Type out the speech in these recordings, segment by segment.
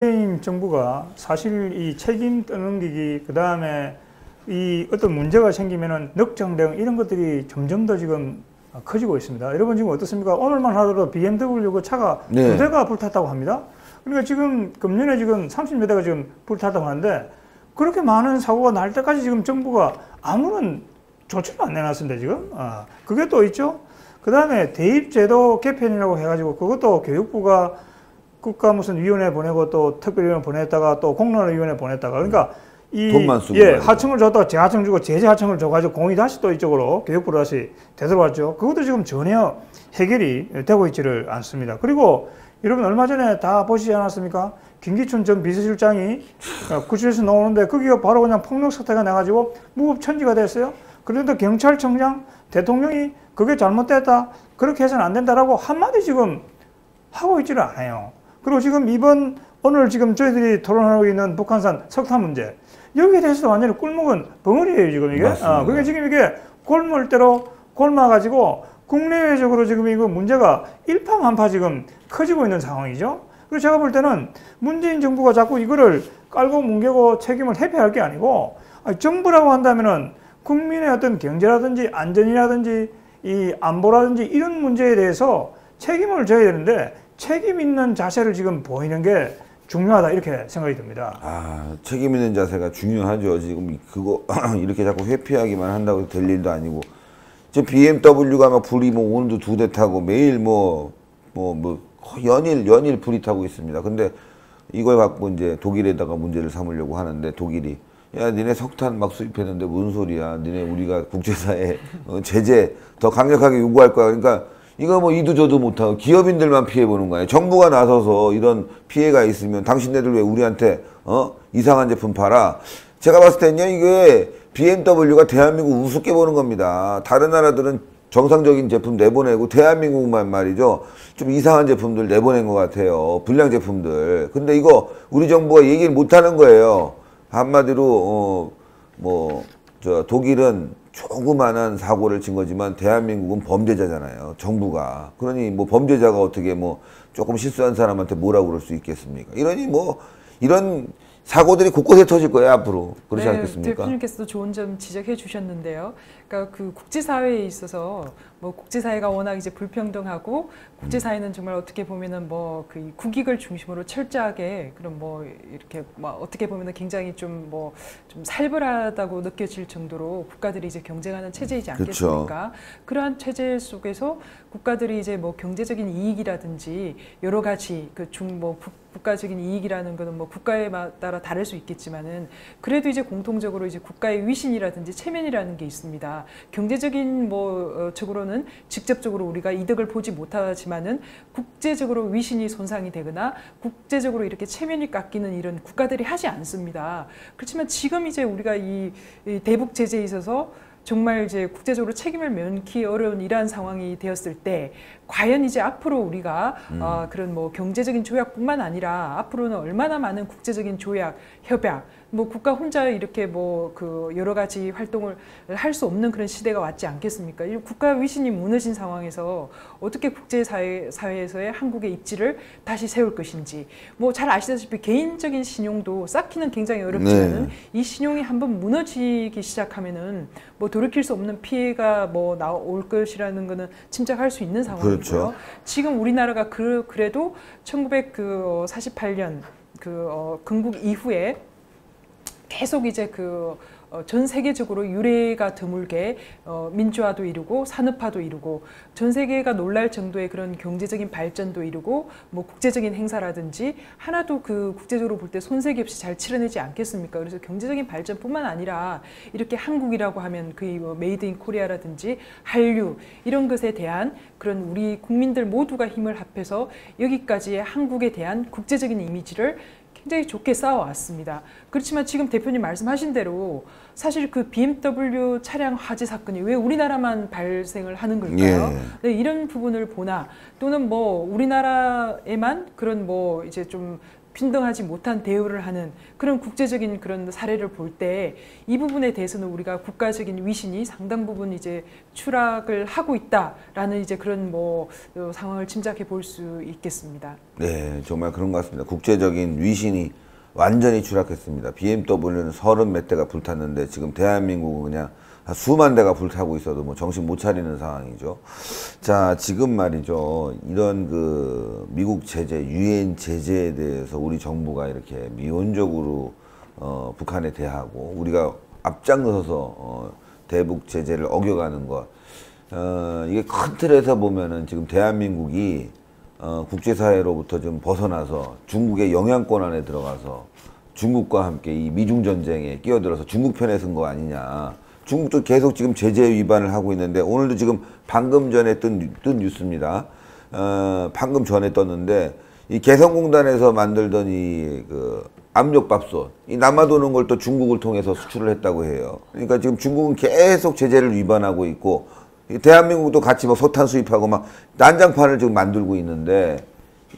문재인 정부가 사실 이 책임 떠넘기기, 그 다음에 이 어떤 문제가 생기면은 넉정 대응 이런 것들이 점점 더 지금 커지고 있습니다. 여러분 지금 어떻습니까? 오늘만 하더라도 BMW 그 차가 네. 2대가 불탔다고 합니다. 그러니까 지금 금년에 지금 30여 대가 지금 불탔다고 하는데 그렇게 많은 사고가 날 때까지 지금 정부가 아무런 조치를 안 내놨습니다, 지금. 그게 또 있죠. 그 다음에 대입제도 개편이라고 해가지고 그것도 교육부가 국가 무슨 위원회 보내고 또 특별위원회 보냈다가 또 공론위원회 보냈다가 그러니까 돈만 쓰고 하청을 줬다가 재하청 주고 제재하청을 줘가지고 공이 다시 또 이쪽으로 교육부로 다시 되돌아왔죠. 그것도 지금 전혀 해결이 되고 있지를 않습니다. 그리고 여러분 얼마 전에 다 보시지 않았습니까? 김기춘 전 비서실장이 구치소에서 나오는데 거기가 바로 그냥 폭력 사태가 나가지고 무법천지가 됐어요. 그런데 경찰청장 대통령이 그게 잘못됐다 그렇게 해서는 안 된다라고 한마디 지금 하고 있지를 않아요. 그리고 지금 오늘 지금 저희들이 토론하고 있는 북한산 석탄 문제 여기에 대해서도 완전히 꿀먹은 벙어리예요 지금 이게. 그러니까 지금 이게 골몰대로 골마가지고 국내외적으로 지금 이거 문제가 일파만파 지금 커지고 있는 상황이죠. 그래서 제가 볼 때는 문재인 정부가 자꾸 이거를 깔고 뭉개고 책임을 회피할 게 아니고 정부라고 한다면은 국민의 어떤 경제라든지 안전이라든지 이 안보라든지 이런 문제에 대해서 책임을 져야 되는데 책임 있는 자세를 지금 보이는 게 중요하다 이렇게 생각이 듭니다. 책임 있는 자세가 중요하죠. 지금 그거 이렇게 자꾸 회피하기만 한다고 될 일도 아니고 지금 BMW가 막 불이 뭐 오늘도 2대 타고 매일 연일 불이 타고 있습니다. 근데 이걸 갖고 이제 독일에다가 문제를 삼으려고 하는데 독일이 야 니네 석탄 막 수입했는데 무슨 소리야. 니네 우리가 국제사회에 제재 더 강력하게 요구할 거야. 그러니까 이거 뭐 이도 저도 못하고 기업인들만 피해보는 거예요. 정부가 나서서 이런 피해가 있으면 당신네들 왜 우리한테 이상한 제품 팔아. 제가 봤을 때는요 이게 BMW가 대한민국 우습게 보는 겁니다. 다른 나라들은 정상적인 제품 내보내고 대한민국만 말이죠 좀 이상한 제품들 내보낸 것 같아요. 불량 제품들. 근데 이거 우리 정부가 얘기를 못하는 거예요. 한마디로 독일은 조그만한 사고를 친 거지만 대한민국은 범죄자잖아요. 정부가. 그러니 뭐 범죄자가 어떻게 뭐 조금 실수한 사람한테 뭐라고 그럴 수 있겠습니까? 이러니 뭐 이런 사고들이 곳곳에 터질 거예요 앞으로. 그렇지 않겠습니까? 대표님께서도 좋은 점 지적해 주셨는데요. 그러니까 그 국제사회에 있어서 뭐 국제사회가 워낙 이제 불평등하고 국제사회는 정말 어떻게 보면은 뭐 그 국익을 중심으로 철저하게 그런 뭐 이렇게 뭐 어떻게 보면은 굉장히 좀 살벌하다고 느껴질 정도로 국가들이 이제 경쟁하는 체제이지 않겠습니까? 그렇죠. 그러한 체제 속에서 국가들이 이제 뭐 경제적인 이익이라든지 여러 가지 국가적인 이익이라는 것은 뭐 국가에 따라 다를 수 있겠지만은 그래도 이제 공통적으로 이제 국가의 위신이라든지 체면이라는 게 있습니다. 경제적인 적으로는 직접적으로 우리가 이득을 보지 못하지만은 국제적으로 위신이 손상이 되거나 국제적으로 이렇게 체면이 깎이는 일은 국가들이 하지 않습니다. 그렇지만 지금 이제 우리가 이 대북 제재에 있어서 정말 이제 국제적으로 책임을 면키 어려운 이러한 상황이 되었을 때 과연 이제 앞으로 우리가 그런 뭐 경제적인 조약뿐만 아니라 앞으로는 얼마나 많은 국제적인 조약, 협약, 뭐 국가 혼자 이렇게 여러 가지 활동을 할 수 없는 그런 시대가 왔지 않겠습니까? 이 국가 위신이 무너진 상황에서 어떻게 국제사회에서의 한국의 입지를 다시 세울 것인지 뭐 잘 아시다시피 개인적인 신용도 쌓기는 굉장히 어렵지만은 이 신용이 한번 무너지기 시작하면은 뭐 돌이킬 수 없는 피해가 나올 것이라는 거는 짐작할 수 있는 상황이고요. 그렇죠. 지금 우리나라가 그래도 1948년 건국 이후에 계속 이제 전 세계적으로 유례가 드물게 민주화도 이루고 산업화도 이루고 전 세계가 놀랄 정도의 그런 경제적인 발전도 이루고 뭐 국제적인 행사라든지 하나도 국제적으로 볼 때 손색이 없이 잘 치러내지 않겠습니까? 그래서 경제적인 발전뿐만 아니라 이렇게 한국이라고 하면 메이드 인 코리아라든지 한류 이런 것에 대한 그런 우리 국민들 모두가 힘을 합해서 여기까지의 한국에 대한 국제적인 이미지를 굉장히 좋게 쌓아왔습니다. 그렇지만 지금 대표님 말씀하신 대로 사실 그 BMW 차량 화재 사건이 왜 우리나라만 발생을 하는 걸까요? 이런 부분을 보나 또는 우리나라에만 그런 이제 좀平等하지 못한 대우를 하는 그런 국제적인 그런 사례를 볼 때 이 부분에 대해서는 우리가 국가적인 위신이 상당 부분 이제 추락을 하고 있다라는 이제 그런 뭐 상황을 짐작해 볼 수 있겠습니다. 네, 정말 그런 것 같습니다. 국제적인 위신이 완전히 추락했습니다. BMW는 30몇 대가 불탔는데 지금 대한민국은 그냥 수만 대가 불타고 있어도 뭐 정신 못 차리는 상황이죠. 자, 지금 말이죠. 이런 그 미국 제재, 유엔 제재에 대해서 우리 정부가 이렇게 미온적으로 북한에 대하고 우리가 앞장서서 대북 제재를 어겨가는 것. 이게 큰 틀에서 보면은 지금 대한민국이 국제사회로부터 좀 벗어나서 중국의 영향권 안에 들어가서 중국과 함께 이 미중 전쟁에 끼어들어서 중국 편에 선 거 아니냐. 중국도 계속 지금 제재 위반을 하고 있는데 오늘도 지금 방금 전에 뜬 뉴스입니다. 방금 전에 떴는데 이 개성공단에서 만들던 이 그 압력밥솥, 이 남아도는 걸 또 중국을 통해서 수출을 했다고 해요. 그러니까 지금 중국은 계속 제재를 위반하고 있고 대한민국도 같이 뭐 소탄 수입하고 막 난장판을 지금 만들고 있는데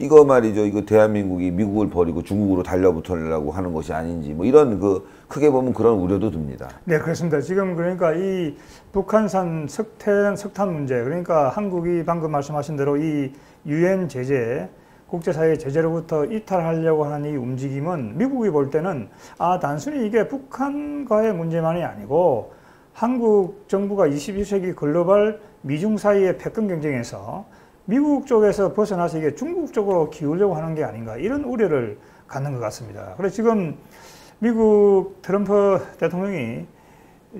이거 말이죠. 이거 대한민국이 미국을 버리고 중국으로 달려붙으려고 하는 것이 아닌지 뭐 이런 그 크게 보면 그런 우려도 듭니다. 네, 그렇습니다. 지금 그러니까 이 북한산 석탄 문제, 그러니까 한국이 방금 말씀하신 대로 이 유엔 제재, 국제사회 제재로부터 이탈하려고 하는 이 움직임은 미국이 볼 때는 단순히 이게 북한과의 문제만이 아니고 한국 정부가 21세기 글로벌 미중 사이의 패권 경쟁에서 미국 쪽에서 벗어나서 이게 중국 쪽으로 기울려고 하는 게 아닌가 이런 우려를 갖는 것 같습니다. 그래서 지금 미국 트럼프 대통령이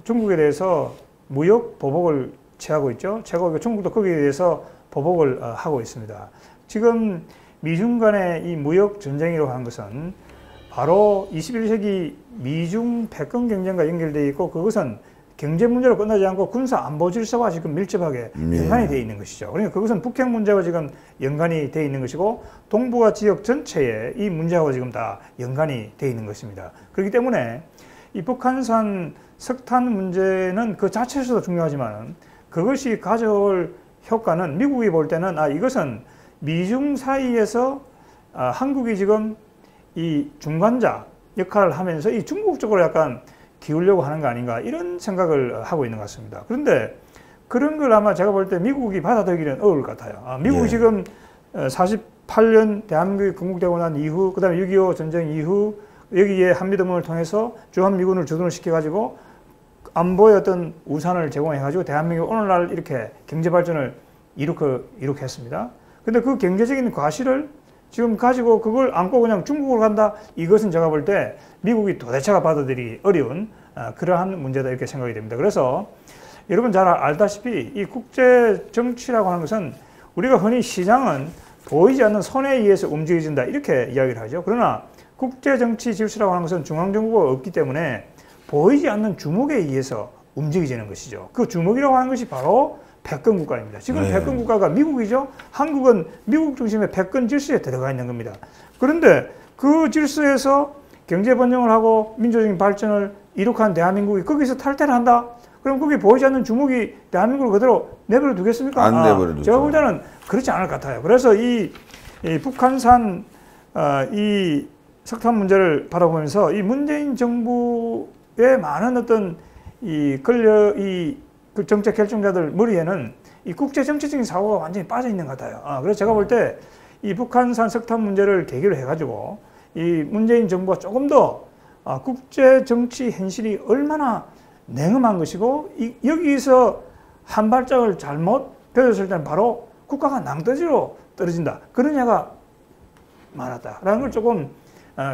중국에 대해서 무역 보복을 취하고 있죠. 중국도 거기에 대해서 보복을 하고 있습니다. 지금 미중 간의 이 무역 전쟁이라고 하는 것은 바로 21세기 미중 패권 경쟁과 연결되어 있고 그것은 경제 문제로 끝나지 않고 군사 안보 질서와 지금 밀접하게 연관이 되어 있는 것이죠. 그러니까 그것은 북핵 문제와 지금 연관이 되어 있는 것이고 동북아 지역 전체에 이 문제하고 지금 다 연관이 되어 있는 것입니다. 그렇기 때문에 이 북한산 석탄 문제는 그 자체에서도 중요하지만 그것이 가져올 효과는 미국이 볼 때는 이것은 미중 사이에서 한국이 지금 이 중간자 역할을 하면서 이 중국 쪽으로 약간 기울려고 하는 거 아닌가 이런 생각을 하고 있는 것 같습니다. 그런데 그런 걸 아마 제가 볼 때 미국이 받아들이기는 어려울 것 같아요. 미국이 지금 48년 대한민국이 건국되고 난 이후, 그 다음에 6.25 전쟁 이후 여기에 한미동맹을 통해서 주한미군을 주둔을 시켜가지고 안보의 어떤 우산을 제공해가지고 대한민국이 오늘날 이렇게 경제발전을 이룩했습니다. 근데 그 경제적인 과실을 지금 가지고 그걸 안고 그냥 중국으로 간다? 이것은 제가 볼 때 미국이 도대체가 받아들이기 어려운 그러한 문제다 이렇게 생각이 됩니다. 그래서 여러분 잘 알다시피 이 국제 정치라고 하는 것은 우리가 흔히 시장은 보이지 않는 손에 의해서 움직여진다 이렇게 이야기를 하죠. 그러나 국제 정치 질서라고 하는 것은 중앙정부가 없기 때문에 보이지 않는 주목에 의해서 움직여지는 것이죠. 그 주목이라고 하는 것이 바로 패권 국가입니다. 지금 패권 국가가 미국이죠. 한국은 미국 중심의 패권 질서에 들어가 있는 겁니다. 그런데 그 질서에서 경제 번영을 하고 민주적인 발전을 이룩한 대한민국이 거기서 탈퇴를 한다? 그럼 거기 보이지 않는 주목이 대한민국을 그대로 내버려 두겠습니까? 안 내버려 두죠. 제가 볼 때는 그렇지 않을 것 같아요. 그래서 이 북한산 이 석탄 문제를 바라보면서 이 문재인 정부의 많은 어떤 그 정책 결정자들 머리에는 이 국제 정치적인 사고가 완전히 빠져 있는 것 같아요. 그래서 제가 볼 때 이 북한산 석탄 문제를 계기로 해가지고 이 문재인 정부가 조금 더 국제 정치 현실이 얼마나 냉엄한 것이고 여기서 한 발짝을 잘못 펴졌을 때는 바로 국가가 낭떠지로 떨어진다. 그런 예가 많았다라는 걸 조금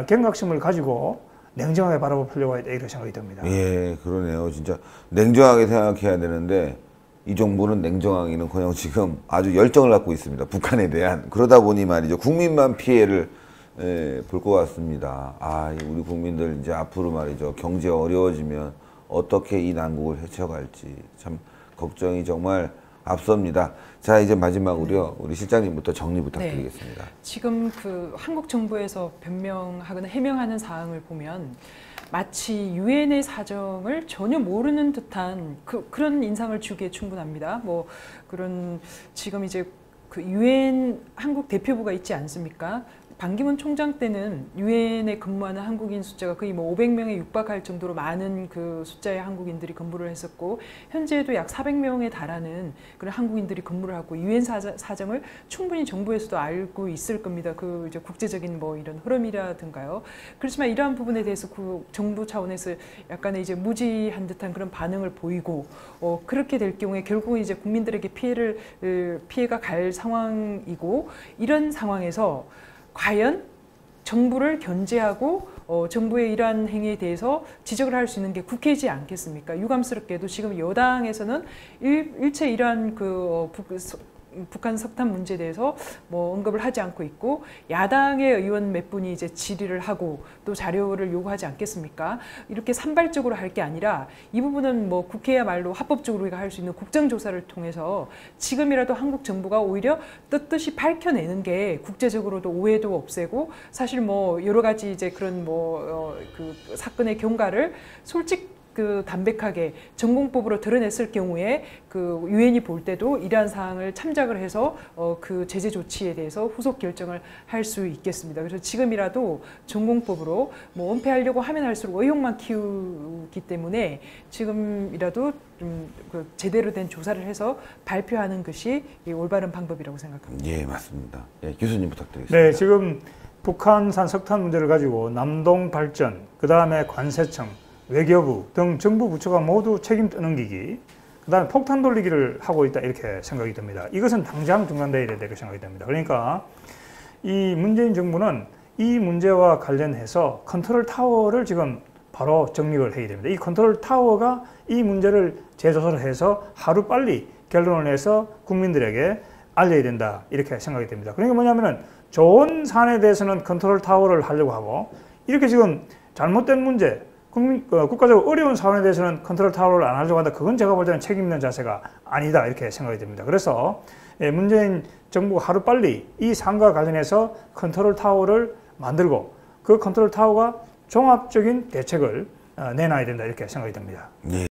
경각심을 가지고 냉정하게 바라보려고 해야 이런 생각이 듭니다. 예, 그러네요. 진짜 냉정하게 생각해야 되는데 이 정부는 냉정하기는커녕 지금 아주 열정을 갖고 있습니다. 북한에 대한. 그러다 보니 말이죠. 국민만 피해를 볼 것 같습니다. 우리 국민들 이제 앞으로 말이죠. 경제 어려워지면 어떻게 이 난국을 헤쳐갈지 참 걱정이 정말 앞섭니다. 자, 이제 마지막으로요. 우리 실장님부터 정리 부탁드리겠습니다. 지금 그 한국 정부에서 변명하거나 해명하는 사항을 보면 마치 유엔의 사정을 전혀 모르는 듯한 그런 인상을 주기에 충분합니다. 뭐 그런 지금 이제 그 유엔 한국 대표부가 있지 않습니까? 반기문 총장 때는 유엔에 근무하는 한국인 숫자가 거의 뭐 500명에 육박할 정도로 많은 그 숫자의 한국인들이 근무를 했었고 현재에도 약 400명에 달하는 그런 한국인들이 근무를 하고 유엔 사정을 충분히 정부에서도 알고 있을 겁니다. 그 이제 국제적인 뭐 이런 흐름이라든가요. 그렇지만 이러한 부분에 대해서 그 정부 차원에서 약간의 이제 무지한 듯한 그런 반응을 보이고 그렇게 될 경우에 결국은 이제 국민들에게 피해가 갈 상황이고 이런 상황에서 과연 정부를 견제하고 정부의 이러한 행위에 대해서 지적을 할 수 있는 게 국회이지 않겠습니까? 유감스럽게도 지금 여당에서는 일체 이러한 북한 석탄 문제에 대해서 뭐 언급을 하지 않고 있고 야당의 의원 몇 분이 이제 질의를 하고 또 자료를 요구하지 않겠습니까? 이렇게 산발적으로 할 게 아니라 이 부분은 뭐 국회야말로 합법적으로 우리가 할 수 있는 국정조사를 통해서 지금이라도 한국 정부가 오히려 떳떳이 밝혀내는 게 국제적으로도 오해도 없애고 사실 뭐 여러 가지 이제 그런 그 사건의 경과를 담백하게 전공법으로 드러냈을 경우에 그 유엔이 볼 때도 이러한 사항을 참작을 해서 그 제재 조치에 대해서 후속 결정을 할 수 있겠습니다. 그래서 지금이라도 전공법으로 뭐 은폐하려고 하면 할수록 의혹만 키우기 때문에 지금이라도 좀 그 제대로 된 조사를 해서 발표하는 것이 올바른 방법이라고 생각합니다. 예, 맞습니다. 예, 교수님 부탁드리겠습니다. 네, 지금 북한산 석탄 문제를 가지고 남동발전, 그 다음에 관세청, 외교부 등 정부 부처가 모두 책임 떠넘기기, 그 다음에 폭탄 돌리기를 하고 있다 이렇게 생각이 듭니다. 이것은 당장 중단돼야 된다 이렇게 생각이 됩니다. 그러니까 이 문재인 정부는 이 문제와 관련해서 컨트롤 타워를 지금 바로 정립을 해야 됩니다. 이 컨트롤 타워가 이 문제를 재조사를 해서 하루빨리 결론을 내서 국민들에게 알려야 된다 이렇게 생각이 됩니다. 그러니까 뭐냐면은 좋은 산에 대해서는 컨트롤 타워를 하려고 하고 이렇게 지금 잘못된 문제 국가적으로 어려운 사안에 대해서는 컨트롤 타워를 안 하려고 한다. 그건 제가 볼 때는 책임 있는 자세가 아니다 이렇게 생각이 됩니다. 그래서 문재인 정부가 하루빨리 이 사안과 관련해서 컨트롤 타워를 만들고 그 컨트롤 타워가 종합적인 대책을 내놔야 된다 이렇게 생각이 됩니다. 네.